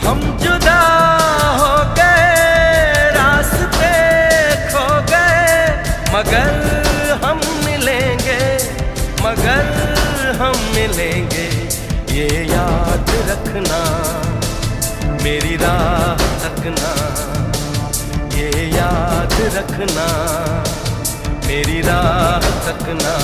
हम जुदा हो गए, रास्ते खो गए, मगर हम मिलेंगे, मगर हम मिलेंगे। ये याद रखना, मेरी राह तकना, ये याद रखना, मेरी राह तकना।